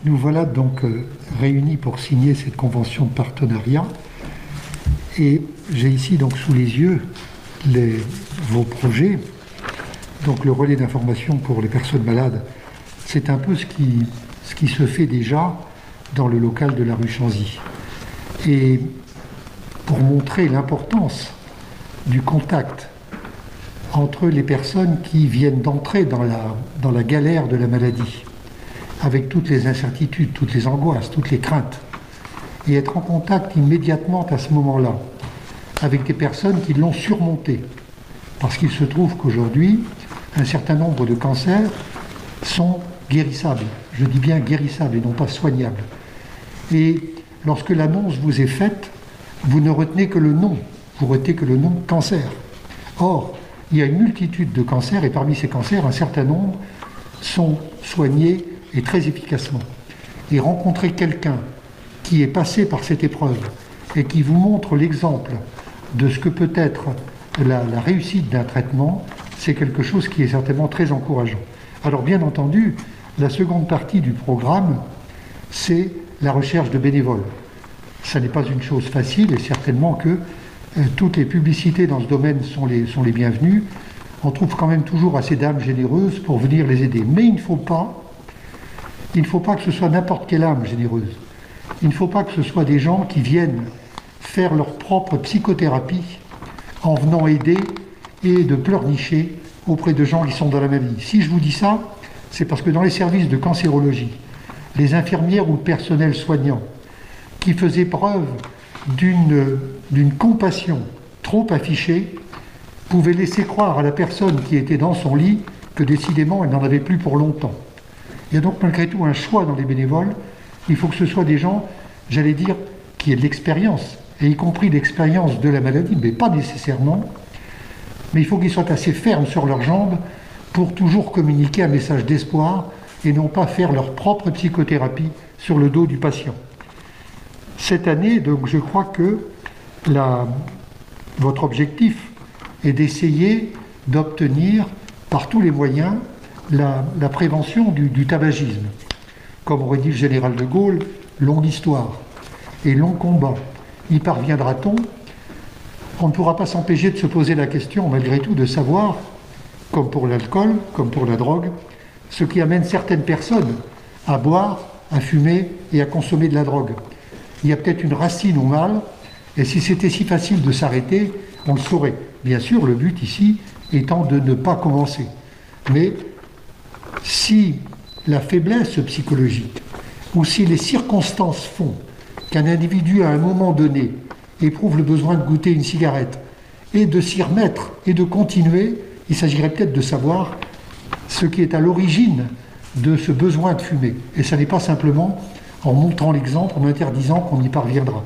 Nous voilà donc réunis pour signer cette convention de partenariat. Et j'ai ici donc sous les yeux vos projets. Donc le relais d'information pour les personnes malades, c'est un peu ce qui se fait déjà dans le local de la rue Chanzy. Et pour montrer l'importance du contact entre les personnes qui viennent d'entrer dans la galère de la maladie, avec toutes les incertitudes, toutes les angoisses, toutes les craintes, et être en contact immédiatement à ce moment-là avec des personnes qui l'ont surmonté. Parce qu'il se trouve qu'aujourd'hui, un certain nombre de cancers sont guérissables. Je dis bien guérissables et non pas soignables. Et lorsque l'annonce vous est faite, vous ne retenez que le nom. Vous retenez que le nom cancer. Or, il y a une multitude de cancers et parmi ces cancers, un certain nombre sont soignés et très efficacement. Et rencontrer quelqu'un qui est passé par cette épreuve et qui vous montre l'exemple de ce que peut être la réussite d'un traitement, c'est quelque chose qui est certainement très encourageant. Alors bien entendu, la seconde partie du programme, c'est la recherche de bénévoles. Ça n'est pas une chose facile et certainement que toutes les publicités dans ce domaine sont les bienvenues. On trouve quand même toujours assez d'âmes généreuses pour venir les aider. Mais il ne faut pas que ce soit n'importe quelle âme généreuse. Il ne faut pas que ce soit des gens qui viennent faire leur propre psychothérapie en venant aider et de pleurnicher auprès de gens qui sont dans la maladie. Si je vous dis ça, c'est parce que dans les services de cancérologie, les infirmières ou le personnel soignant qui faisaient preuve d'une compassion trop affichée pouvaient laisser croire à la personne qui était dans son lit que décidément elle n'en avait plus pour longtemps. Il y a donc malgré tout un choix dans les bénévoles. Il faut que ce soit des gens, j'allais dire, qui aient de l'expérience, et y compris l'expérience de la maladie, mais pas nécessairement. Mais il faut qu'ils soient assez fermes sur leurs jambes pour toujours communiquer un message d'espoir et non pas faire leur propre psychothérapie sur le dos du patient. Cette année, donc, je crois que votre objectif est d'essayer d'obtenir par tous les moyens la prévention du tabagisme. Comme aurait dit le général de Gaulle, longue histoire et long combat. Y parviendra-t-on? On ne pourra pas s'empêcher de se poser la question, malgré tout, de savoir, comme pour l'alcool, comme pour la drogue, ce qui amène certaines personnes à boire, à fumer et à consommer de la drogue. Il y a peut-être une racine au mal, et si c'était si facile de s'arrêter, on le saurait. Bien sûr, le but ici étant de ne pas commencer. Mais si la faiblesse psychologique, ou si les circonstances font qu'un individu à un moment donné éprouve le besoin de goûter une cigarette et de s'y remettre et de continuer, il s'agirait peut-être de savoir ce qui est à l'origine de ce besoin de fumer. Et ça n'est pas simplement en montrant l'exemple, en interdisant qu'on y parviendra.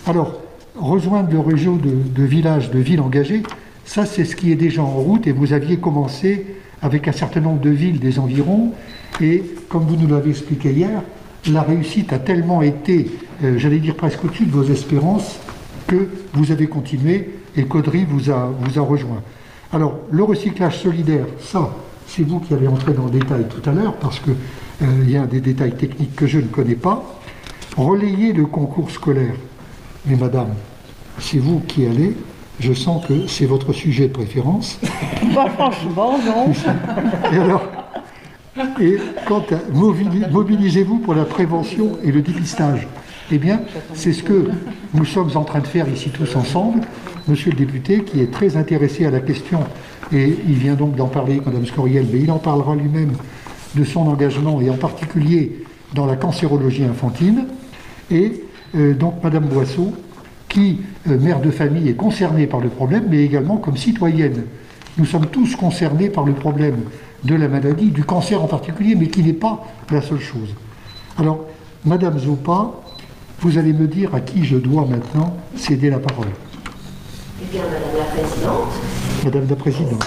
Alors, rejoindre le réseau de villages, de villes engagées, ça c'est ce qui est déjà en route et vous aviez commencé avec un certain nombre de villes des environs et comme vous nous l'avez expliqué hier, la réussite a tellement été, j'allais dire presque au-dessus de vos espérances, que vous avez continué et Caudry vous a rejoint. Alors, le recyclage solidaire, ça, c'est vous qui allez entrer dans le détail tout à l'heure, parce qu'il y a des détails techniques que je ne connais pas. Relayer le concours scolaire. Mais madame, c'est vous qui allez, je sens que c'est votre sujet de préférence. Pas franchement, non. Et alors, mobilisez-vous pour la prévention et le dépistage. Eh bien, c'est ce que nous sommes en train de faire ici tous ensemble. Monsieur le député, qui est très intéressé à la question, et il vient donc d'en parler avec Madame Scoriel, mais il en parlera lui-même de son engagement, et en particulier dans la cancérologie infantile, et donc Madame Boisseau, qui, mère de famille, est concernée par le problème, mais également comme citoyenne. Nous sommes tous concernés par le problème de la maladie, du cancer en particulier, mais qui n'est pas la seule chose. Alors, Madame Zopa, vous allez me dire à qui je dois maintenant céder la parole. Eh bien, Madame la Présidente. Madame la Présidente.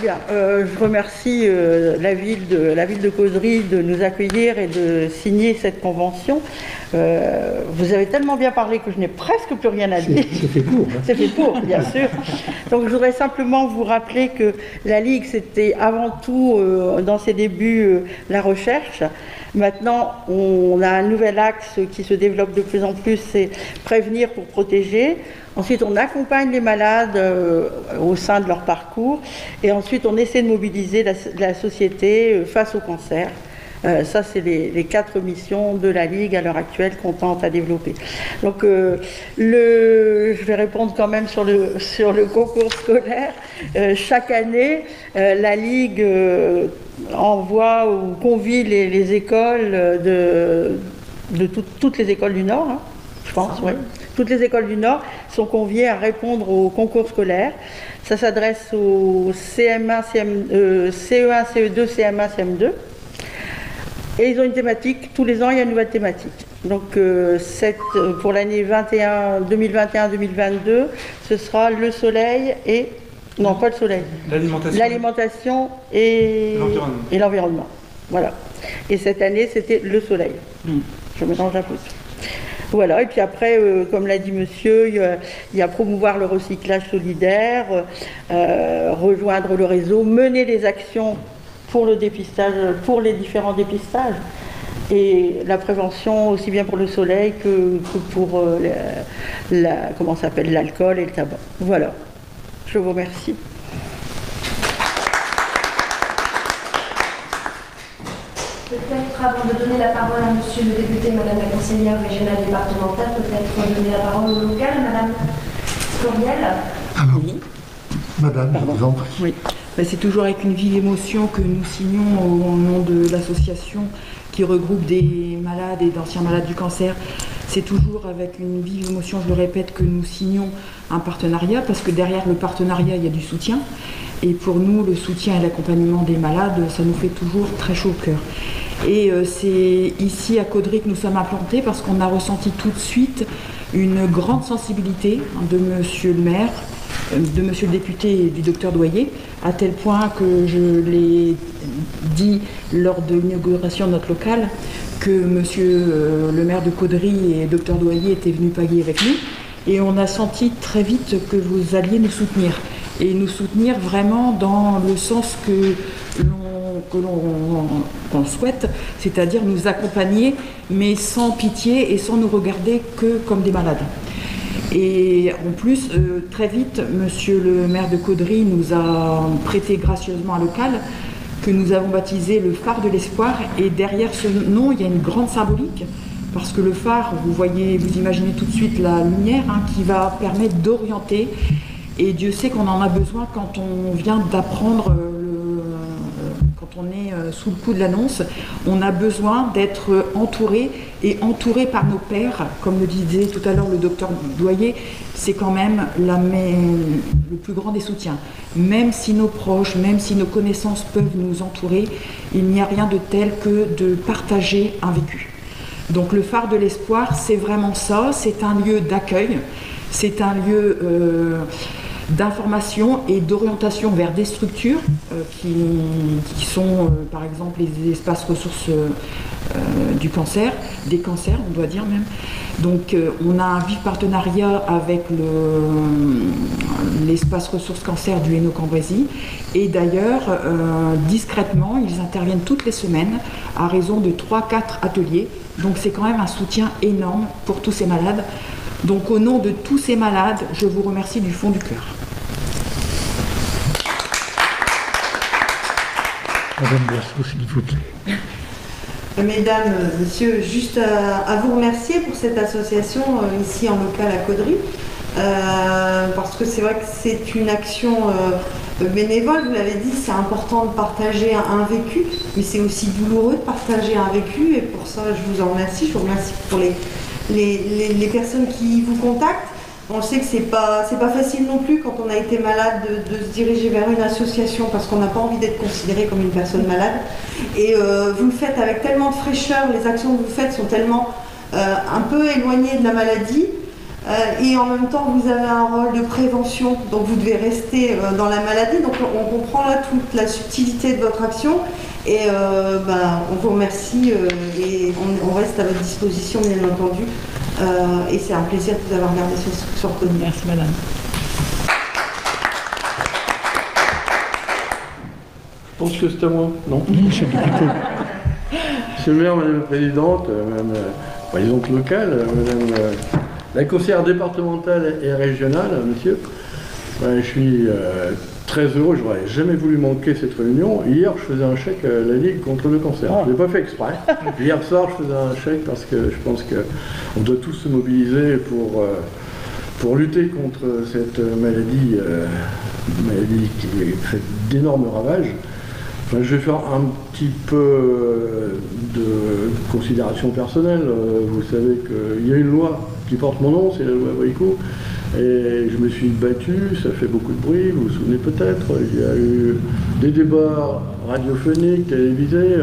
Bien, je remercie la ville de Caudry de nous accueillir et de signer cette convention. Vous avez tellement bien parlé que je n'ai presque plus rien à dire. C'est fait court. Hein. C'est fait court, bien sûr. Donc je voudrais simplement vous rappeler que la Ligue, c'était avant tout, dans ses débuts, la recherche. Maintenant, on a un nouvel axe qui se développe de plus en plus, c'est prévenir pour protéger. Ensuite, on accompagne les malades au sein de leur parcours. Et ensuite, on essaie de mobiliser la société face au cancer. Ça, c'est les 4 missions de la Ligue à l'heure actuelle qu'on tente à développer. Donc, je vais répondre quand même sur le concours scolaire. Chaque année, la Ligue envoie ou convie les écoles de toutes les écoles du Nord, hein, je pense, oui. Toutes les écoles du Nord sont conviées à répondre au concours scolaire. Ça s'adresse aux CE1, CE2, CM1, CM2. Et ils ont une thématique, tous les ans il y a une nouvelle thématique. Donc pour l'année 2021-2022, ce sera le soleil et... Non, pas le soleil. L'alimentation et l'environnement. Voilà. Et cette année, c'était le soleil. Je mélange un peu. Voilà, et puis après, comme l'a dit monsieur, il y a promouvoir le recyclage solidaire, rejoindre le réseau, mener des actions pour le dépistage, pour les différents dépistages, et la prévention aussi bien pour le soleil que pour l'alcool et le tabac. Voilà, je vous remercie. Peut-être avant de donner la parole à monsieur le député, madame la conseillère régionale départementale, peut-être donner la parole au local, madame Scoriel. Alors, madame, je vous en prie. Oui. C'est toujours avec une vive émotion que nous signons au nom de l'association qui regroupe des malades et d'anciens malades du cancer. C'est toujours avec une vive émotion, je le répète, que nous signons un partenariat, parce que derrière le partenariat, il y a du soutien. Et pour nous, le soutien et l'accompagnement des malades, ça nous fait toujours très chaud au cœur. Et c'est ici à Caudry que nous sommes implantés, parce qu'on a ressenti tout de suite une grande sensibilité de monsieur le maire, de monsieur le député et du docteur Doyer, à tel point que je l'ai dit lors de l'inauguration de notre local, que monsieur le maire de Caudry et le docteur Doyer étaient venus pailler avec nous, et on a senti très vite que vous alliez nous soutenir, et nous soutenir vraiment dans le sens qu'on souhaite, c'est-à-dire nous accompagner, mais sans pitié et sans nous regarder que comme des malades. Et en plus, très vite, monsieur le maire de Caudry nous a prêté gracieusement un local que nous avons baptisé le phare de l'espoir. Et derrière ce nom, il y a une grande symbolique, parce que le phare, vous imaginez tout de suite la lumière qui va permettre d'orienter. Et Dieu sait qu'on en a besoin quand on vient d'apprendre, quand on est sous le coup de l'annonce. On a besoin d'être entouré, et entouré par nos pairs, comme le disait tout à l'heure le docteur Doyer, c'est quand même le plus grand des soutiens. Même si nos proches, même si nos connaissances peuvent nous entourer, il n'y a rien de tel que de partager un vécu. Donc le phare de l'espoir, c'est vraiment ça, c'est un lieu d'accueil, c'est un lieu d'information et d'orientation vers des structures qui sont par exemple les espaces ressources du cancer, des cancers on doit dire même. Donc on a un vif partenariat avec l'espace ressources cancer du Hainaut-Cambrésis, et d'ailleurs discrètement ils interviennent toutes les semaines à raison de 3-4 ateliers, donc c'est quand même un soutien énorme pour tous ces malades. Donc au nom de tous ces malades, je vous remercie du fond du cœur. Madame Boisseau, s'il vous plaît. Mesdames, messieurs, juste à vous remercier pour cette association ici en local à Caudry, parce que c'est vrai que c'est une action bénévole, vous l'avez dit, c'est important de partager un vécu, mais c'est aussi douloureux de partager un vécu, et pour ça je vous en remercie. Je vous remercie pour les personnes qui vous contactent. On sait que c'est pas facile non plus quand on a été malade de se diriger vers une association, parce qu'on n'a pas envie d'être considéré comme une personne malade. Et vous le faites avec tellement de fraîcheur, les actions que vous faites sont tellement un peu éloignées de la maladie. et en même temps vous avez un rôle de prévention, donc vous devez rester dans la maladie, donc on comprend là toute la subtilité de votre action et on vous remercie et on reste à votre disposition bien entendu et c'est un plaisir de vous avoir regardé sur Cody. Merci madame. Je pense que c'est à moi, non? Monsieur le député. Monsieur le maire, madame la présidente, madame la présidente locale, madame la conseillère départementale et régionale, monsieur, je suis très heureux, j'aurais jamais voulu manquer cette réunion. Hier, je faisais un chèque à la Ligue contre le cancer. Je ne l'ai pas fait exprès. Hier soir, je faisais un chèque parce que je pense qu'on doit tous se mobiliser pour lutter contre cette maladie, maladie qui fait d'énormes ravages. Enfin, je vais faire un petit peu de considération personnelle. Vous savez qu'il y a une loi qui porte mon nom, c'est la loi Bricout. Et je me suis battu, ça fait beaucoup de bruit, vous vous souvenez peut-être. Il y a eu des débats radiophoniques, télévisés,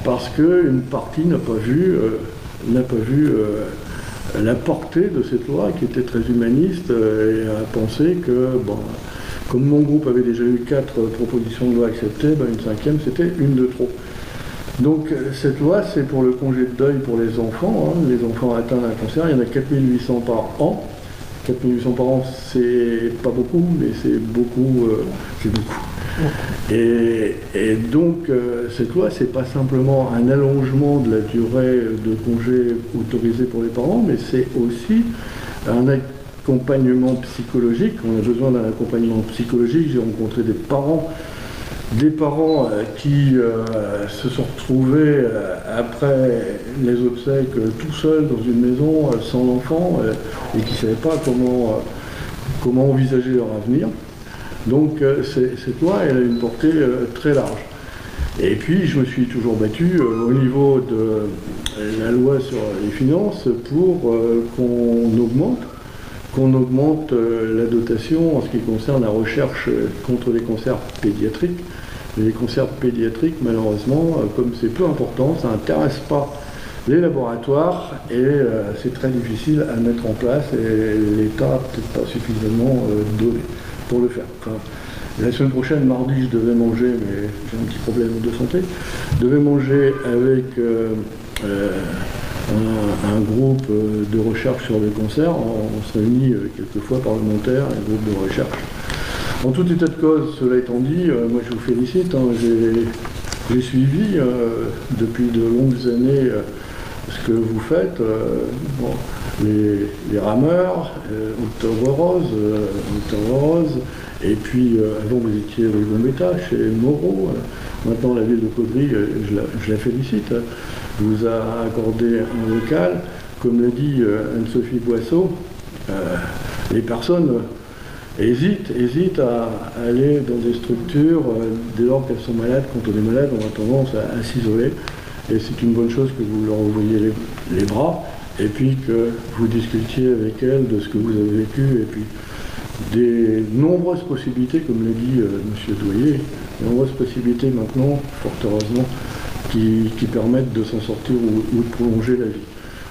parce qu'une partie n'a pas vu la portée de cette loi qui était très humaniste et a pensé que, bon, comme mon groupe avait déjà eu 4 propositions de loi acceptées, une 5e c'était une de trop. Donc cette loi c'est pour le congé de deuil pour les enfants, les enfants atteints d'un cancer, il y en a 4800 par an. 4800 par an c'est pas beaucoup, mais c'est beaucoup, Et donc cette loi c'est pas simplement un allongement de la durée de congé autorisé pour les parents, mais c'est aussi un accompagnement psychologique. On a besoin d'un accompagnement psychologique. J'ai rencontré des parents qui se sont retrouvés après les obsèques tout seuls dans une maison sans enfants et qui ne savaient pas comment envisager leur avenir. Donc cette loi elle a une portée très large. Et puis je me suis toujours battu au niveau de la loi sur les finances pour qu'on augmente la dotation en ce qui concerne la recherche contre les cancers pédiatriques. Mais les cancers pédiatriques, malheureusement, comme c'est peu important, ça n'intéresse pas les laboratoires et c'est très difficile à mettre en place et l'État n'a peut-être pas suffisamment donné pour le faire. Enfin, la semaine prochaine, mardi, je devais manger, mais j'ai un petit problème de santé, je devais manger avec un groupe de recherche sur le cancer. On se réunit quelquefois parlementaires, un groupe de recherche. En tout état de cause, cela étant dit, moi je vous félicite, j'ai suivi depuis de longues années ce que vous faites, les rameurs, Octobre Rose, et puis avant vous étiez rue Gambetta, chez Moreau, maintenant la ville de Caudry, je la félicite, vous a accordé un local, comme l'a dit Anne-Sophie Boisseau, les personnes hésitent à aller dans des structures dès lors qu'elles sont malades. Quand on est malade, on a tendance à s'isoler. Et c'est une bonne chose que vous leur ouvriez les bras et puis que vous discutiez avec elles de ce que vous avez vécu et puis des nombreuses possibilités, comme l'a dit M. Douillet, de nombreuses possibilités maintenant, fort heureusement, qui permettent de s'en sortir ou de prolonger la vie.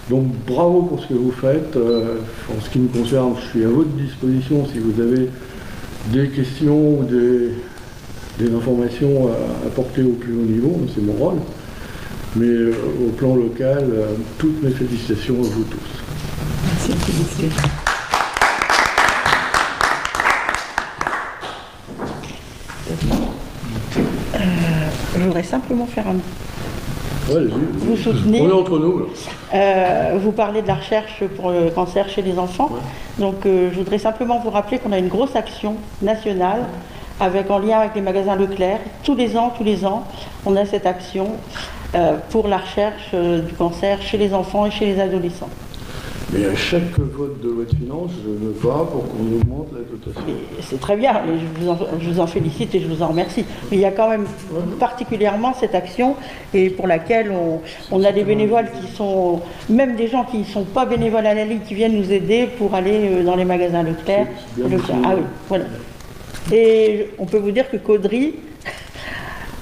Donc bravo pour ce que vous faites. En ce qui me concerne, je suis à votre disposition si vous avez des questions ou des informations à apporter au plus haut niveau, c'est mon rôle. Mais au plan local, toutes mes félicitations à vous tous. Merci, félicitations. Je voudrais simplement faire un... Ouais, vous soutenez, on est entre nous. vous parlez de la recherche pour le cancer chez les enfants. Ouais. Donc je voudrais simplement vous rappeler qu'on a une grosse action nationale en lien avec les magasins Leclerc. Tous les ans, on a cette action pour la recherche du cancer chez les enfants et chez les adolescents. Mais à chaque vote de loi de finances, je me bats pour qu'on augmente la dotation. C'est très bien, et je vous en félicite et je vous en remercie. Mais il y a quand même particulièrement cette action et pour laquelle on a des bénévoles qui sont, même des gens qui ne sont pas bénévoles à la Ligue, qui viennent nous aider pour aller dans les magasins Leclerc. Ah oui, voilà. Et on peut vous dire que Caudry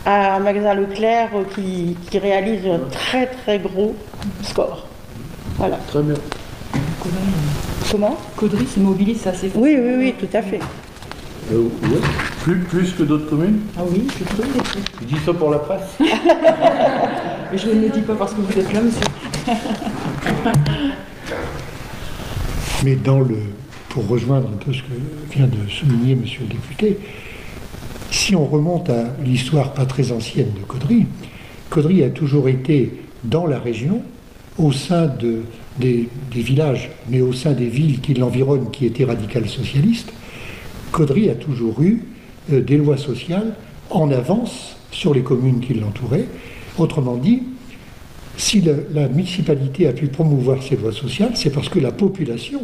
a un magasin Leclerc qui réalise un très très gros score. Voilà. Très bien. Comment? Caudry se mobilise assez fort. Oui, oui, oui, tout à fait. Ouais. Plus que d'autres communes? Ah oui, je trouve. Je dis ça pour la presse. Mais je ne le dis pas parce que vous êtes là, monsieur. Mais pour rejoindre un peu ce que vient de souligner Monsieur le député, si on remonte à l'histoire pas très ancienne de Caudry, Caudry a toujours été dans la région, au sein des villages, mais au sein des villes qui l'environnent, qui étaient radicales socialistes. Caudry a toujours eu des lois sociales en avance sur les communes qui l'entouraient. Autrement dit, si la municipalité a pu promouvoir ces lois sociales, c'est parce que la population,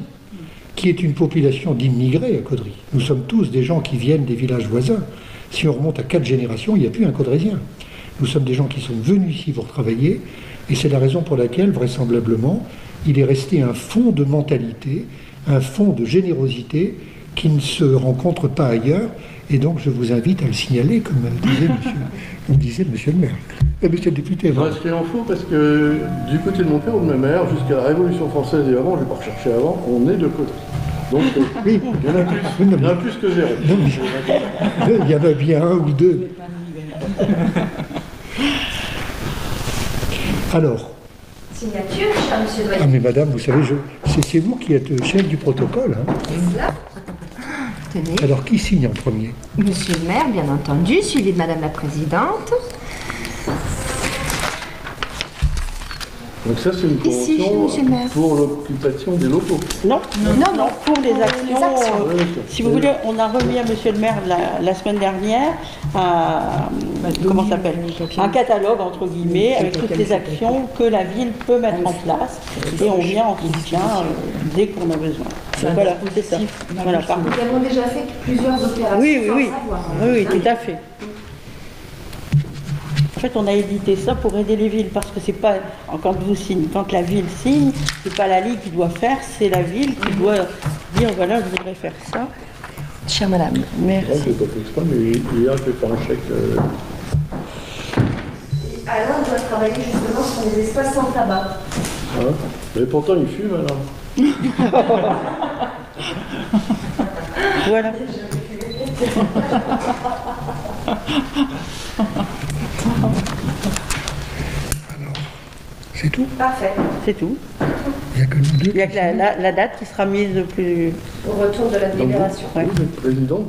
qui est une population d'immigrés à Caudry, nous sommes tous des gens qui viennent des villages voisins. Si on remonte à 4 générations, il n'y a plus un caudrésien. Nous sommes des gens qui sont venus ici pour travailler, et c'est la raison pour laquelle, vraisemblablement, il est resté un fond de mentalité, un fond de générosité qui ne se rencontre pas ailleurs, et donc je vous invite à le signaler, comme disait monsieur le maire. Monsieur le député. Je restais en faux parce que du côté de mon père ou de ma mère, jusqu'à la Révolution française et avant, je ne vais pas rechercher avant, on est de Caudry. Donc Oui. il y en a plus, il y en a plus que zéro. Non, mais il y en a bien un ou deux. Alors, Signature, cher monsieur Doyen. ah mais madame, vous savez, c'est vous qui êtes chef du protocole. Hein. C'est cela. Tenez. Alors, qui signe en premier? Monsieur le maire, bien entendu, suivi de madame la présidente. Donc ça, c'est une Ici, convention monsieur le maire. pour l'occupation des locaux. Non, Non, pour les actions. actions. Si vous voulez, on a remis à monsieur le maire la semaine dernière comment ça s'appelle, un catalogue, entre guillemets, avec toutes les actions que la ville peut mettre en place. Et on vient en soutien dès qu'on a besoin. Voilà, c'est ça. Voilà, pardon. Nous avons déjà fait plusieurs opérations. Oui, oui, sans oui. savoir. Oui, tout à fait. En fait, on a édité ça pour aider les villes, parce que c'est pas, quand la ville signe, c'est pas la Ligue qui doit faire, c'est la ville qui doit dire, voilà, je voudrais faire ça. Chère madame. Merci. Je n'ai pas fait exprès, mais hier, je vais faire un chèque. Alain doit travailler justement sur les espaces sans tabac. Hein. Mais pourtant, il fume alors. Voilà. C'est tout? Parfait. C'est tout. Il n'y a que nous deux. Il y a que la date qui sera mise plus. Au retour de la Donc, délibération. vous êtes président